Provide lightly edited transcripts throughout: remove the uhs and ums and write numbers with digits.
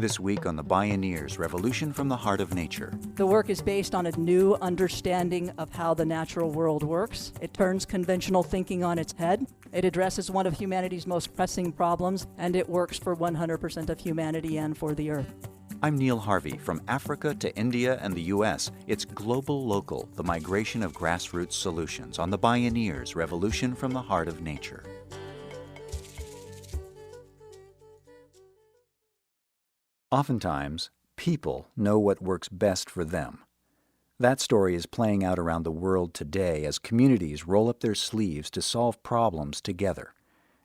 This week on the Bioneers, Revolution from the Heart of Nature. The work is based on a new understanding of how the natural world works. It turns conventional thinking on its head. It addresses one of humanity's most pressing problems, and it works for 100% of humanity and for the Earth. I'm Neil Harvey. From Africa to India and the U.S., it's Globalocal, the migration of grassroots solutions on the Bioneers, Revolution from the Heart of Nature. Oftentimes, people know what works best for them. That story is playing out around the world today as communities roll up their sleeves to solve problems together.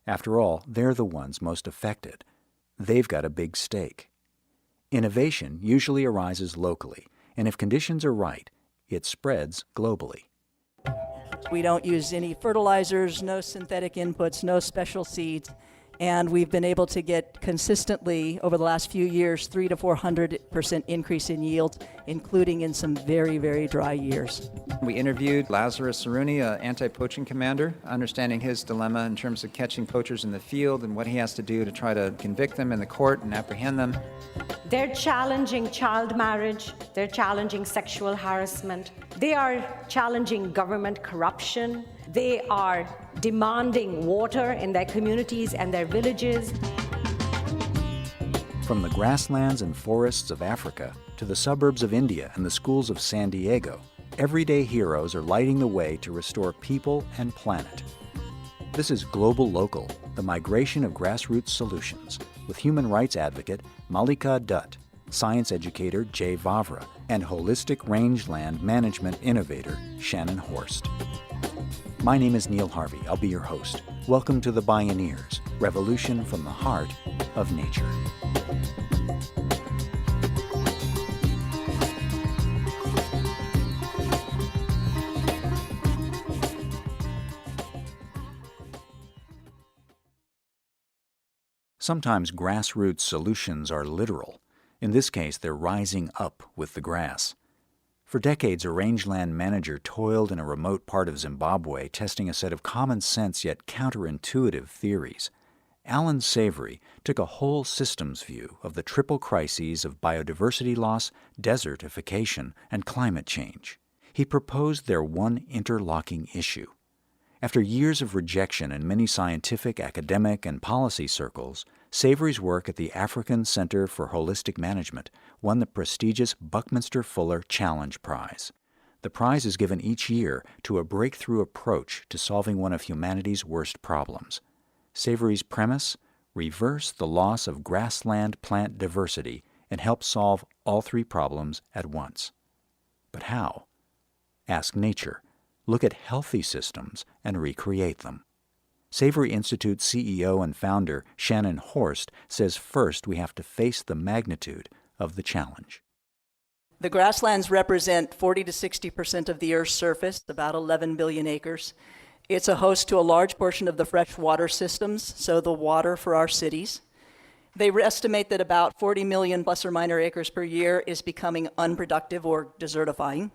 After all, they're the ones most affected. They've got a big stake. Innovation usually arises locally, and if conditions are right, it spreads globally. We don't use any fertilizers, no synthetic inputs, no special seeds. And we've been able to get consistently, over the last few years, 300 to 400% increase in yield, including in some very, very dry years. We interviewed Lazarus Saruni, an anti-poaching commander, understanding his dilemma in terms of catching poachers in the field and what he has to do to try to convict them in the court and apprehend them. They're challenging child marriage, they're challenging sexual harassment, they are challenging government corruption, they are demanding water in their communities and their villages. From the grasslands and forests of Africa to the suburbs of India and the schools of San Diego, everyday heroes are lighting the way to restore people and planet. This is Globalocal, the migration of grassroots solutions, with human rights advocate Mallika Dutt, science educator Jay Vavra, and holistic rangeland management innovator Shannon Horst. My name is Neil Harvey. I'll be your host. Welcome to the Bioneers, Revolution from the Heart of Nature. Sometimes grassroots solutions are literal. In this case, they're rising up with the grass. For decades, a rangeland manager toiled in a remote part of Zimbabwe, testing a set of common-sense yet counterintuitive theories. Alan Savory took a whole systems view of the triple crises of biodiversity loss, desertification, and climate change. He proposed their one interlocking issue. After years of rejection in many scientific, academic, and policy circles, Savory's work at the African Center for Holistic Management won the prestigious Buckminster Fuller Challenge Prize. The prize is given each year to a breakthrough approach to solving one of humanity's worst problems. Savory's premise: reverse the loss of grassland plant diversity and help solve all three problems at once. But how? Ask nature. Look at healthy systems and recreate them. Savory Institute CEO and founder Shannon Horst says first we have to face the magnitude of the challenge. The grasslands represent 40 to 60% of the Earth's surface, about 11 billion acres. It's a host to a large portion of the fresh water systems, so the water for our cities. They estimate that about 40 million plus or minus acres per year is becoming unproductive or desertifying.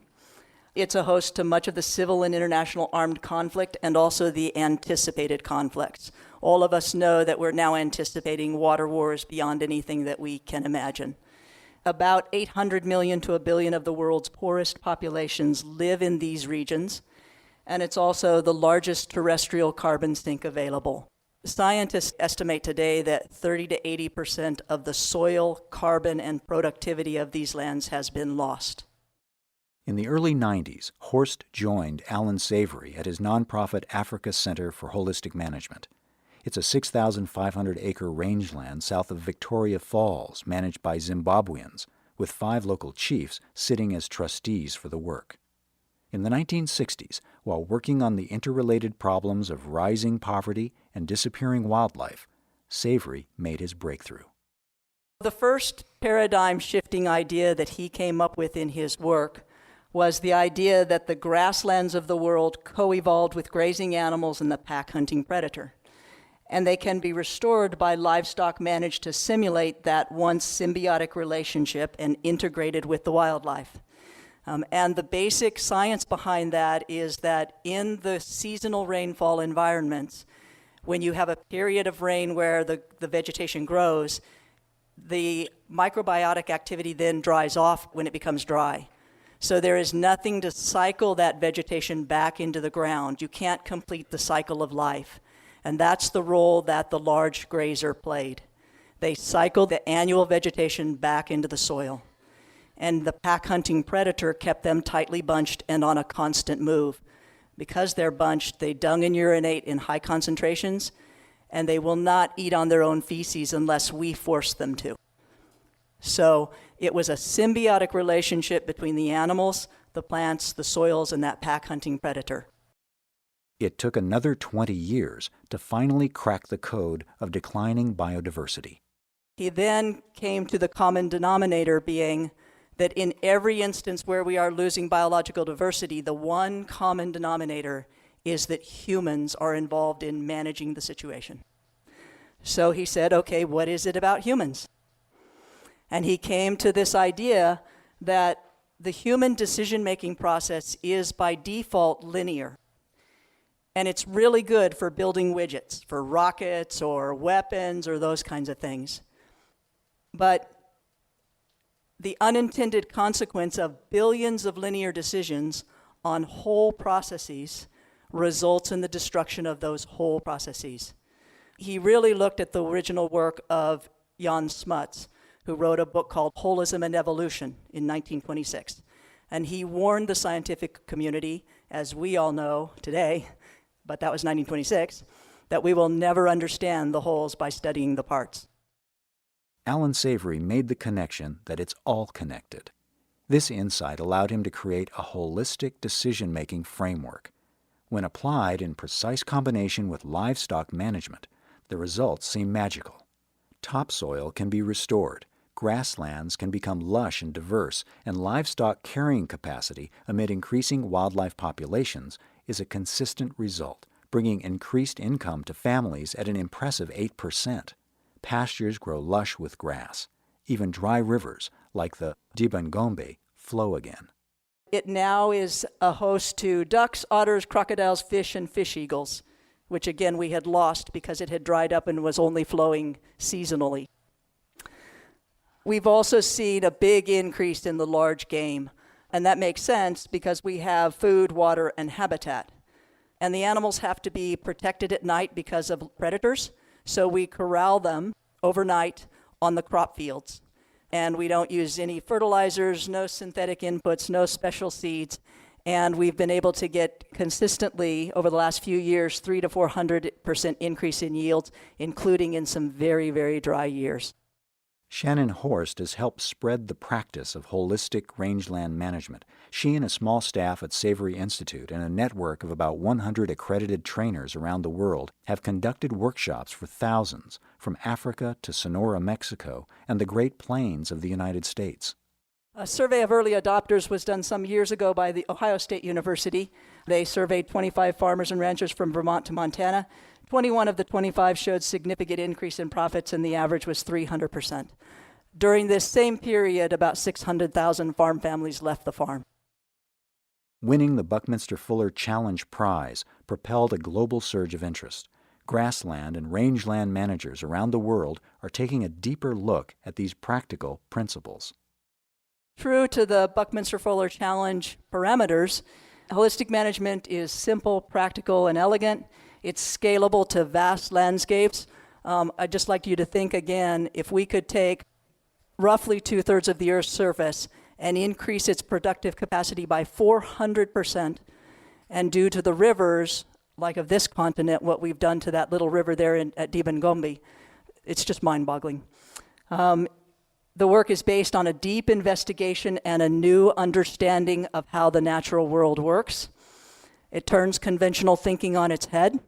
It's a host to much of the civil and international armed conflict and also the anticipated conflicts. All of us know that we're now anticipating water wars beyond anything that we can imagine. About 800 million to a billion of the world's poorest populations live in these regions, and it's also the largest terrestrial carbon sink available. Scientists estimate today that 30 to 80% of the soil, carbon, and productivity of these lands has been lost. In the early 90s, Horst joined Alan Savory at his nonprofit Africa Center for Holistic Management. It's a 6,500-acre rangeland south of Victoria Falls, managed by Zimbabweans, with 5 local chiefs sitting as trustees for the work. In the 1960s, while working on the interrelated problems of rising poverty and disappearing wildlife, Savory made his breakthrough. The first paradigm-shifting idea that he came up with in his work was the idea that the grasslands of the world co-evolved with grazing animals and the pack-hunting predator. And they can be restored by livestock managed to simulate that once symbiotic relationship and integrated with the wildlife. And the basic science behind that is that in the seasonal rainfall environments, when you have a period of rain where the vegetation grows, the microbiotic activity then dries off when it becomes dry. So there is nothing to cycle that vegetation back into the ground. You can't complete the cycle of life. And that's the role that the large grazer played. They cycled the annual vegetation back into the soil. And the pack hunting predator kept them tightly bunched and on a constant move. Because they're bunched, they dung and urinate in high concentrations, and they will not eat on their own feces unless we force them to. So it was a symbiotic relationship between the animals, the plants, the soils, and that pack hunting predator. It took another 20 years to finally crack the code of declining biodiversity. He then came to the common denominator being that in every instance where we are losing biological diversity, the one common denominator is that humans are involved in managing the situation. So he said, okay, what is it about humans? And he came to this idea that the human decision-making process is by default linear. And it's really good for building widgets, for rockets or weapons or those kinds of things. But the unintended consequence of billions of linear decisions on whole processes results in the destruction of those whole processes. He really looked at the original work of Jan Smuts, who wrote a book called Holism and Evolution in 1926. And he warned the scientific community, as we all know today, but that was 1926, that we will never understand the wholes by studying the parts. Alan Savory made the connection that it's all connected. This insight allowed him to create a holistic decision-making framework. When applied in precise combination with livestock management, the results seem magical. Topsoil can be restored, grasslands can become lush and diverse, and livestock carrying capacity amid increasing wildlife populations is a consistent result, bringing increased income to families at an impressive 8%. Pastures grow lush with grass. Even dry rivers, like the Dibangombe, flow again. It now is a host to ducks, otters, crocodiles, fish, and fish eagles, which again we had lost because it had dried up and was only flowing seasonally. We've also seen a big increase in the large game, and that makes sense because we have food, water, and habitat. And the animals have to be protected at night because of predators, so we corral them overnight on the crop fields. And we don't use any fertilizers, no synthetic inputs, no special seeds. And we've been able to get consistently, over the last few years, 300 to 400% increase in yields, including in some very, very dry years. Shannon Horst has helped spread the practice of holistic rangeland management. She and a small staff at Savory Institute and a network of about 100 accredited trainers around the world have conducted workshops for thousands, from Africa to Sonora, Mexico, and the Great Plains of the United States. A survey of early adopters was done some years ago by the Ohio State University. They surveyed 25 farmers and ranchers from Vermont to Montana. 21 of the 25 showed significant increase in profits, and the average was 300%. During this same period, about 600,000 farm families left the farm. Winning the Buckminster Fuller Challenge Prize propelled a global surge of interest. Grassland and rangeland managers around the world are taking a deeper look at these practical principles. True to the Buckminster Fuller Challenge parameters, holistic management is simple, practical, and elegant. It's scalable to vast landscapes. I'd just like you to think again, if we could take roughly 2/3 of the Earth's surface and increase its productive capacity by 400%, and due to the rivers, like of this continent, what we've done to that little river there at Dibangombe, it's just mind-boggling. The work is based on a deep investigation and a new understanding of how the natural world works. It turns conventional thinking on its head.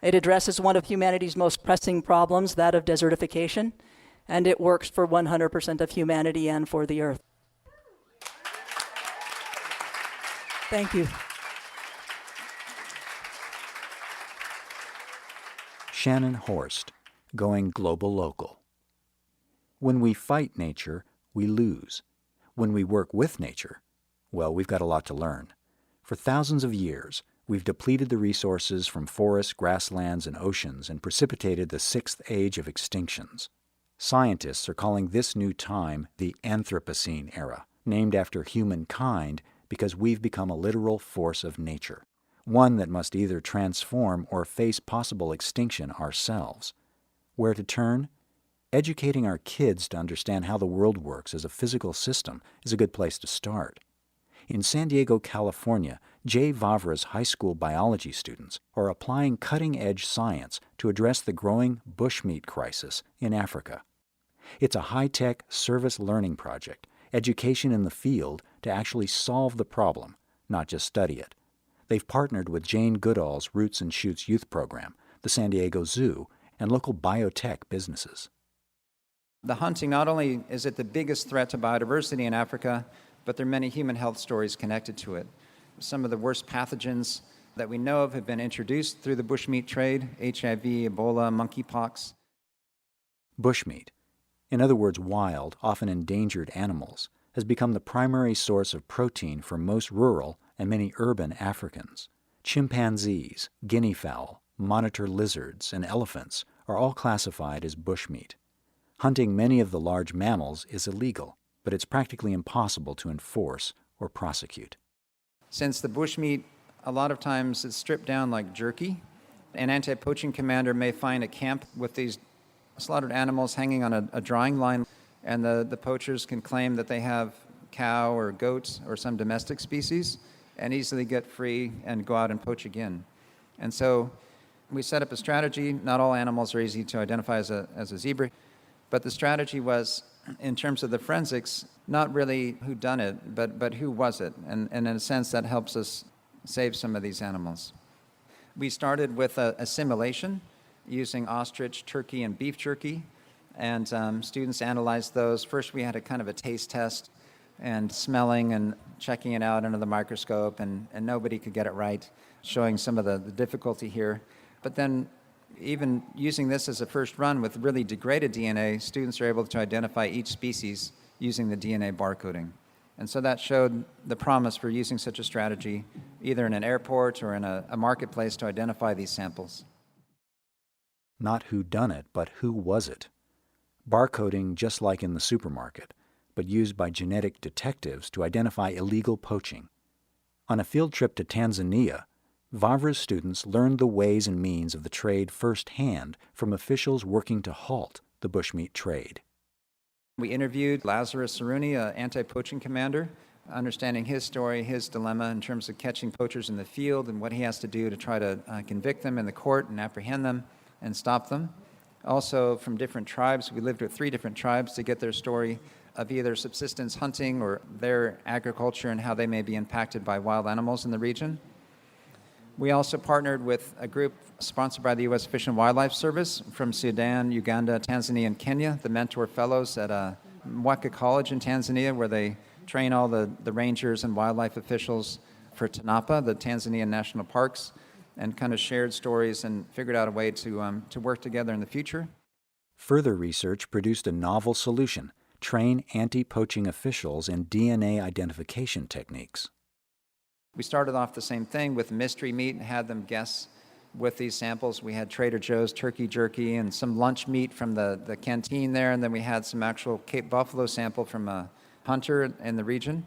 It addresses one of humanity's most pressing problems, that of desertification, and it works for 100% of humanity and for the Earth. Thank you. Shannon Horst, going Globalocal. When we fight nature, we lose. When we work with nature, well, we've got a lot to learn. For thousands of years, we've depleted the resources from forests, grasslands, and oceans and precipitated the sixth age of extinctions. Scientists are calling this new time the Anthropocene era, named after humankind because we've become a literal force of nature, one that must either transform or face possible extinction ourselves. Where to turn? Educating our kids to understand how the world works as a physical system is a good place to start. In San Diego, California, Jay Vavra's high school biology students are applying cutting-edge science to address the growing bushmeat crisis in Africa. It's a high-tech service learning project, education in the field to actually solve the problem, not just study it. They've partnered with Jane Goodall's Roots and Shoots youth program, the San Diego Zoo, and local biotech businesses. The hunting, not only is it the biggest threat to biodiversity in Africa, but there are many human health stories connected to it. Some of the worst pathogens that we know of have been introduced through the bushmeat trade: HIV, Ebola, monkeypox. Bushmeat, in other words wild, often endangered animals, has become the primary source of protein for most rural and many urban Africans. Chimpanzees, guinea fowl, monitor lizards, and elephants are all classified as bushmeat. Hunting many of the large mammals is illegal, but it's practically impossible to enforce or prosecute. Since the bushmeat, a lot of times it's stripped down like jerky, an anti-poaching commander may find a camp with these slaughtered animals hanging on a drying line, and the poachers can claim that they have cow or goat or some domestic species and easily get free and go out and poach again. And so we set up a strategy. Not all animals are easy to identify as a zebra, but the strategy was, in terms of the forensics, not really who done it, but who was it? And in a sense, that helps us save some of these animals. We started with a simulation using ostrich, turkey, and beef jerky, and students analyzed those. First, we had a kind of a taste test and smelling and checking it out under the microscope, and nobody could get it right, showing some of the difficulty here. But then even using this as a first run with really degraded DNA, students are able to identify each species using the DNA barcoding. And so that showed the promise for using such a strategy, either in an airport or in a marketplace, to identify these samples. Not who done it, but who was it? Barcoding just like in the supermarket, but used by genetic detectives to identify illegal poaching. On a field trip to Tanzania, Vavra's students learned the ways and means of the trade firsthand from officials working to halt the bushmeat trade. We interviewed Lazarus Saruni, an anti-poaching commander, understanding his story, his dilemma in terms of catching poachers in the field and what he has to do to try to convict them in the court and apprehend them and stop them. Also from different tribes. We lived with 3 different tribes to get their story of either subsistence hunting or their agriculture and how they may be impacted by wild animals in the region. We also partnered with a group sponsored by the U.S. Fish and Wildlife Service from Sudan, Uganda, Tanzania, and Kenya, the Mentor Fellows at Mwaka College in Tanzania, where they train all the rangers and wildlife officials for TANAPA, the Tanzanian National Parks, and kind of shared stories and figured out a way to work together in the future. Further research produced a novel solution: train anti-poaching officials in DNA identification techniques. We started off the same thing with mystery meat and had them guess with these samples. We had Trader Joe's turkey jerky and some lunch meat from the canteen there, and then we had some actual Cape Buffalo sample from a hunter in the region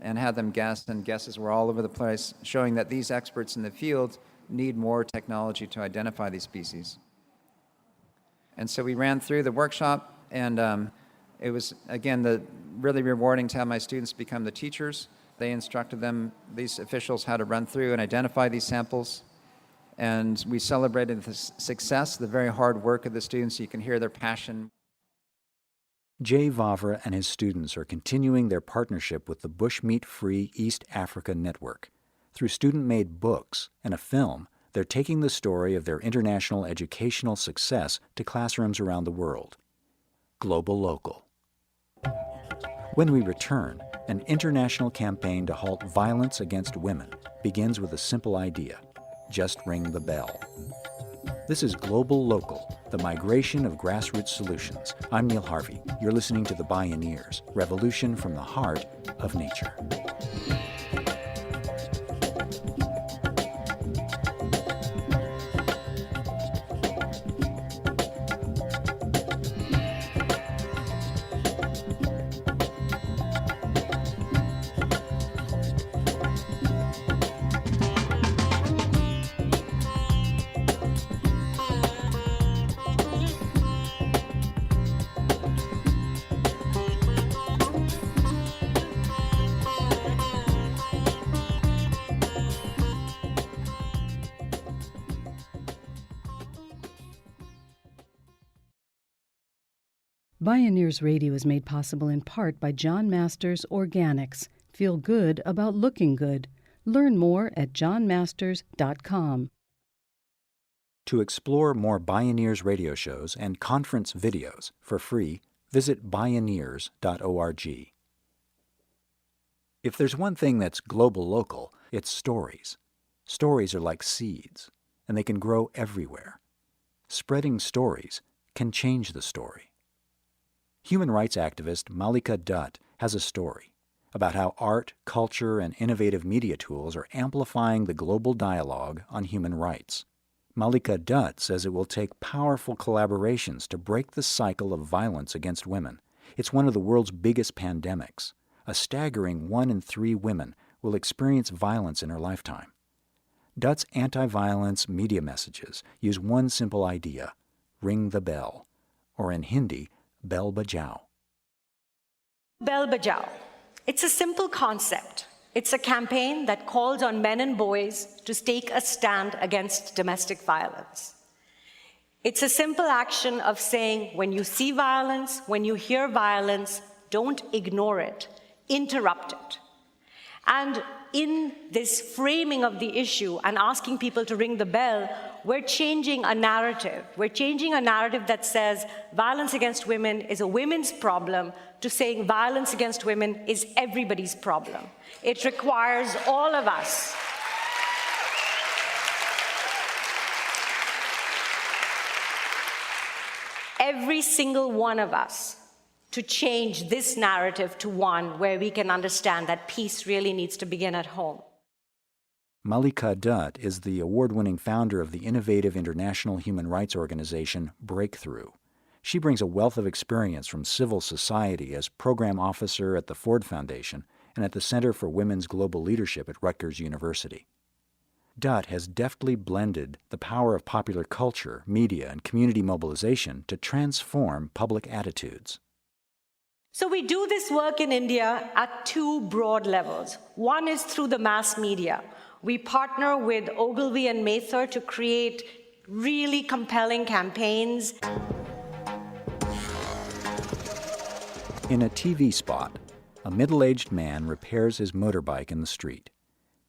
and had them guess, and guesses were all over the place, showing that these experts in the field need more technology to identify these species. And so we ran through the workshop, and it was, again, really rewarding to have my students become the teachers. They instructed them, these officials, how to run through and identify these samples. And we celebrated the success, the very hard work of the students. You can hear their passion. Jay Vavra and his students are continuing their partnership with the Bushmeat-Free East Africa Network. Through student-made books and a film, they're taking the story of their international educational success to classrooms around the world. Globalocal. When we return, an international campaign to halt violence against women begins with a simple idea: just ring the bell. This is Globalocal, the migration of grassroots solutions. I'm Neil Harvey. You're listening to the Bioneers, revolution from the heart of nature. Bioneers Radio is made possible in part by John Masters Organics. Feel good about looking good. Learn more at johnmasters.com. To explore more Bioneers radio shows and conference videos for free, visit Bioneers.org. If there's one thing that's Globalocal, it's stories. Stories are like seeds, and they can grow everywhere. Spreading stories can change the story. Human rights activist Mallika Dutt has a story about how art, culture, and innovative media tools are amplifying the global dialogue on human rights. Mallika Dutt says it will take powerful collaborations to break the cycle of violence against women. It's one of the world's biggest pandemics. A staggering 1 in 3 women will experience violence in her lifetime. Dutt's anti-violence media messages use one simple idea: ring the bell, or in Hindi, bell bajao. Bell Bajao. It's a simple concept. It's a campaign that calls on men and boys to take a stand against domestic violence. It's a simple action of saying, when you see violence, when you hear violence, don't ignore it, interrupt it. And in this framing of the issue and asking people to ring the bell, we're changing a narrative. We're changing a narrative that says violence against women is a women's problem to saying violence against women is everybody's problem. It requires all of us. Every single one of us to change this narrative to one where we can understand that peace really needs to begin at home. Mallika Dutt is the award-winning founder of the innovative international human rights organization Breakthrough. She brings a wealth of experience from civil society as program officer at the Ford Foundation and at the Center for Women's Global Leadership at Rutgers University. Dutt has deftly blended the power of popular culture, media, and community mobilization to transform public attitudes. So we do this work in India at 2 broad levels. One is through the mass media. We partner with Ogilvy and Mather to create really compelling campaigns. In a TV spot, a middle-aged man repairs his motorbike in the street.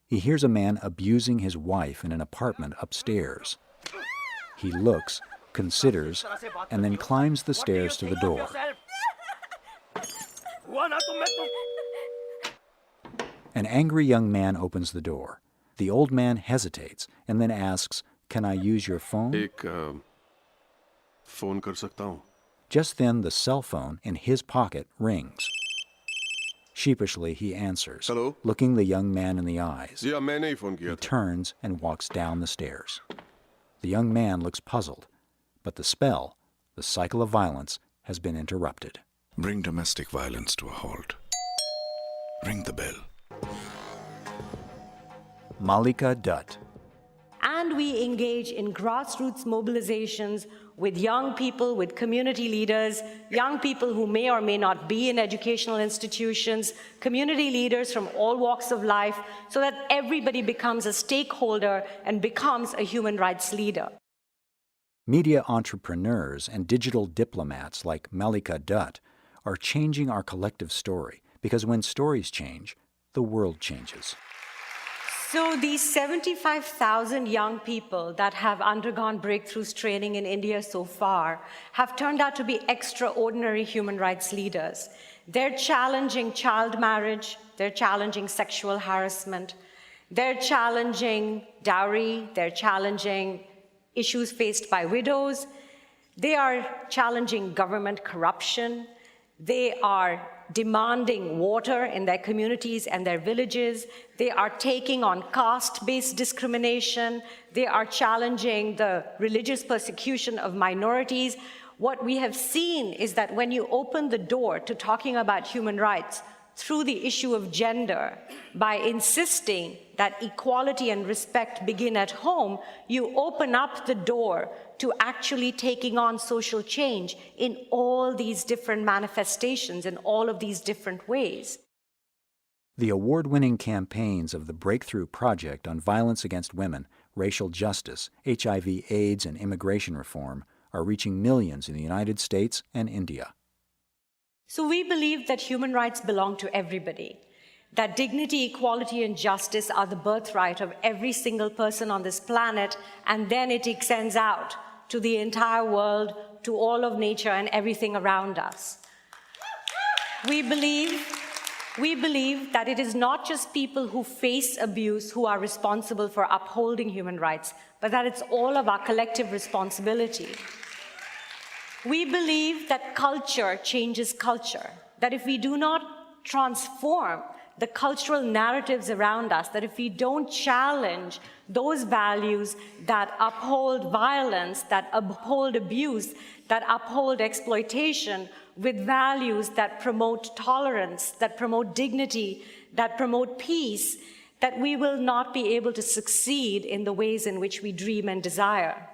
He hears a man abusing his wife in an apartment upstairs. He looks, considers, and then climbs the stairs to the door. An angry young man opens the door. The old man hesitates and then asks, "Can I use your phone?" phone kar sakta hu? Just then, the cell phone in his pocket rings. Sheepishly, he answers, Hello? looking the young man in the eyes. जी हाँ, मैंने ही phone किया He था. turns and walks down the stairs. The young man looks puzzled, but the spell, the cycle of violence, has been interrupted. Bring domestic violence to a halt. Ring the bell. Mallika Dutt. And we engage in grassroots mobilizations with young people, with community leaders, young people who may or may not be in educational institutions, community leaders from all walks of life, so that everybody becomes a stakeholder and becomes a human rights leader. Media entrepreneurs and digital diplomats like Mallika Dutt are changing our collective story, because when stories change, the world changes. So these 75,000 young people that have undergone Breakthroughs training in India so far have turned out to be extraordinary human rights leaders. They're challenging child marriage, they're challenging sexual harassment, they're challenging dowry, they're challenging issues faced by widows, they are challenging government corruption, they are demanding water in their communities and their villages. They are taking on caste-based discrimination. They are challenging the religious persecution of minorities. What we have seen is that when you open the door to talking about human rights through the issue of gender, by insisting that equality and respect begin at home, you open up the door to actually taking on social change in all these different manifestations, in all of these different ways. The award-winning campaigns of the Breakthrough Project on Violence Against Women, Racial Justice, HIV/AIDS, and Immigration Reform are reaching millions in the United States and India. So we believe that human rights belong to everybody, that dignity, equality, and justice are the birthright of every single person on this planet, and then it extends out to the entire world, to all of nature and everything around us. We believe that it is not just people who face abuse who are responsible for upholding human rights, but that it's all of our collective responsibility. We believe that culture changes culture, that if we do not transform the cultural narratives around us, that if we don't challenge those values that uphold violence, that uphold abuse, that uphold exploitation, with values that promote tolerance, that promote dignity, that promote peace, that we will not be able to succeed in the ways in which we dream and desire.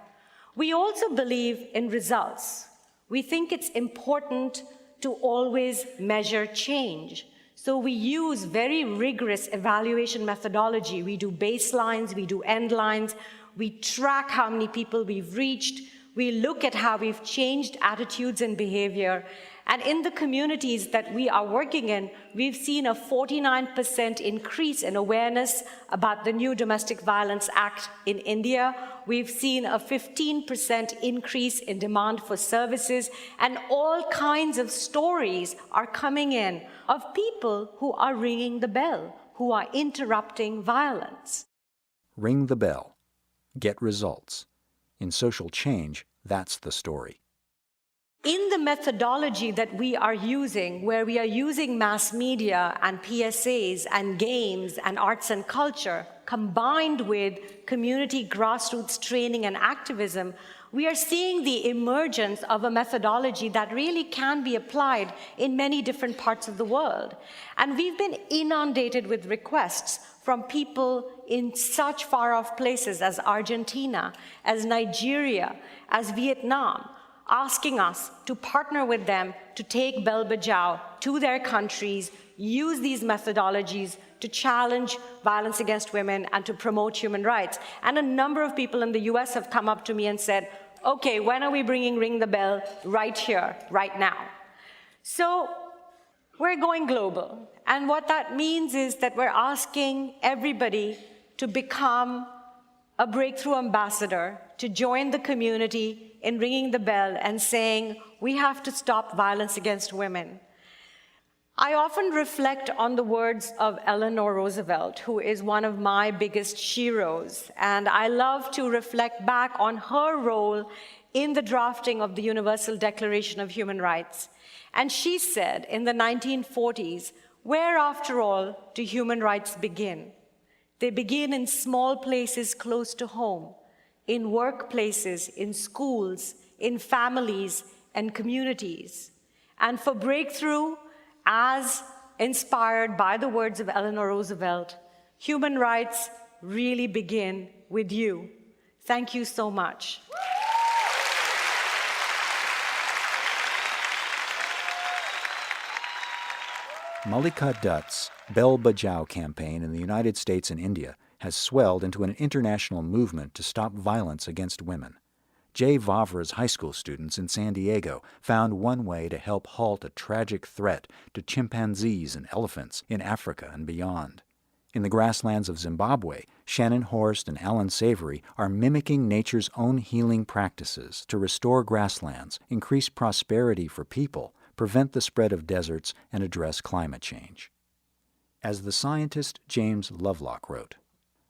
We also believe in results. We think it's important to always measure change. So we use very rigorous evaluation methodology. We do baselines, we do end lines, we track how many people we've reached, we look at how we've changed attitudes and behavior. And in the communities that we are working in, we've seen a 49% increase in awareness about the new Domestic Violence Act in India. We've seen a 15% increase in demand for services, and all kinds of stories are coming in of people who are ringing the bell, who are interrupting violence. Ring the bell. Get results. In social change, that's the story. In the methodology that we are using, where we are using mass media and PSAs and games and arts and culture, combined with community grassroots training and activism, we are seeing the emergence of a methodology that really can be applied in many different parts of the world. And we've been inundated with requests from people in such far-off places as Argentina, as Nigeria, as Vietnam, asking us to partner with them to take Bell Bajao to their countries, use these methodologies to challenge violence against women and to promote human rights. And a number of people in the US have come up to me and said, okay, when are we bringing Ring the Bell right here, right now? So we're going global. And what that means is that we're asking everybody to become a breakthrough ambassador, to join the community in ringing the bell and saying, we have to stop violence against women. I often reflect on the words of Eleanor Roosevelt, who is one of my biggest sheroes, and I love to reflect back on her role in the drafting of the Universal Declaration of Human Rights. And she said in the 1940s, where, after all, do human rights begin? They begin in small places close to home, in workplaces, in schools, in families and communities. And for breakthrough, as inspired by the words of Eleanor Roosevelt, human rights really begin with you. Thank you so much. Mallika Dutt's Bell Bajao campaign in the United States and India has swelled into an international movement to stop violence against women. Jay Vavra's high school students in San Diego found one way to help halt a tragic threat to chimpanzees and elephants in Africa and beyond. In the grasslands of Zimbabwe, Shannon Horst and Alan Savory are mimicking nature's own healing practices to restore grasslands, increase prosperity for people, prevent the spread of deserts, and address climate change. As the scientist James Lovelock wrote,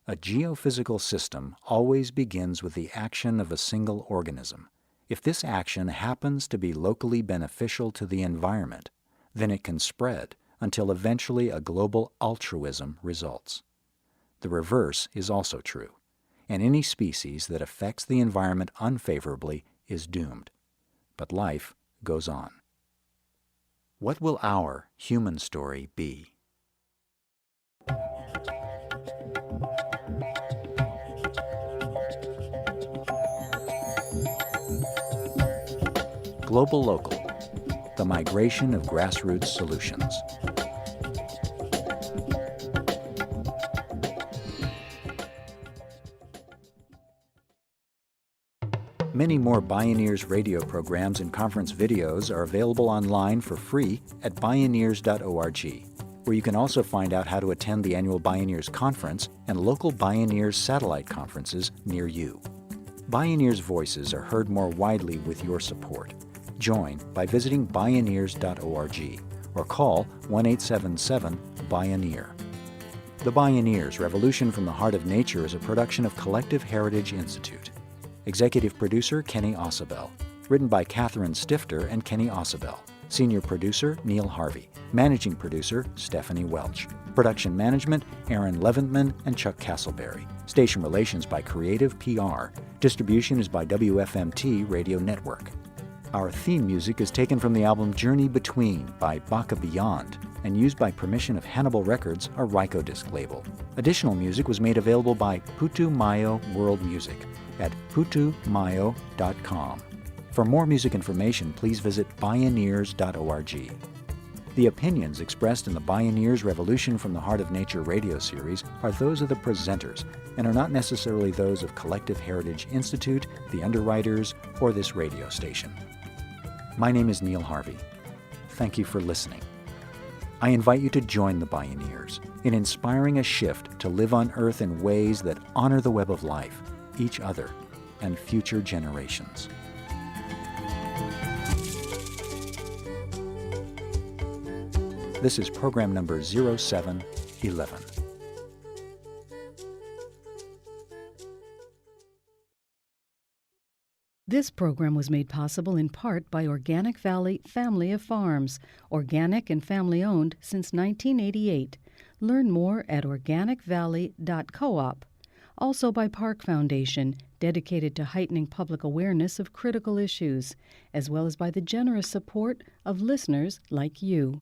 a geophysical system always begins with the action of a single organism. If this action happens to be locally beneficial to the environment, then it can spread until eventually a global altruism results. The reverse is also true, and any species that affects the environment unfavorably is doomed. But life goes on. What will our human story be? Globalocal, the migration of grassroots solutions. Many more Bioneers radio programs and conference videos are available online for free at bioneers.org, where you can also find out how to attend the annual Bioneers Conference and local Bioneers satellite conferences near you. Bioneers' voices are heard more widely with your support. Join by visiting bioneers.org or call 1-877-BIONEER. The Bioneers, Revolution from the Heart of Nature is a production of Collective Heritage Institute. Executive producer Kenny Ausubel. Written by Catherine Stifter and Kenny Ausubel. Senior producer Neil Harvey. Managing producer Stephanie Welch. Production management Aaron Leventman and Chuck Castleberry. Station relations by Creative PR. Distribution is by WFMT Radio Network. Our theme music is taken from the album Journey Between by Baka Beyond and used by permission of Hannibal Records, a Rykodisc label. Additional music was made available by Putu Mayo World Music at putumayo.com. For more music information, please visit bioneers.org. The opinions expressed in the Bioneers Revolution from the Heart of Nature radio series are those of the presenters and are not necessarily those of Collective Heritage Institute, the underwriters, or this radio station. My name is Neil Harvey. Thank you for listening. I invite you to join the Bioneers in inspiring a shift to live on Earth in ways that honor the web of life, each other, and future generations. This is program number 0711. This program was made possible in part by Organic Valley Family of Farms, organic and family-owned since 1988. Learn more at organicvalley.coop. Also by Park Foundation, dedicated to heightening public awareness of critical issues, as well as by the generous support of listeners like you.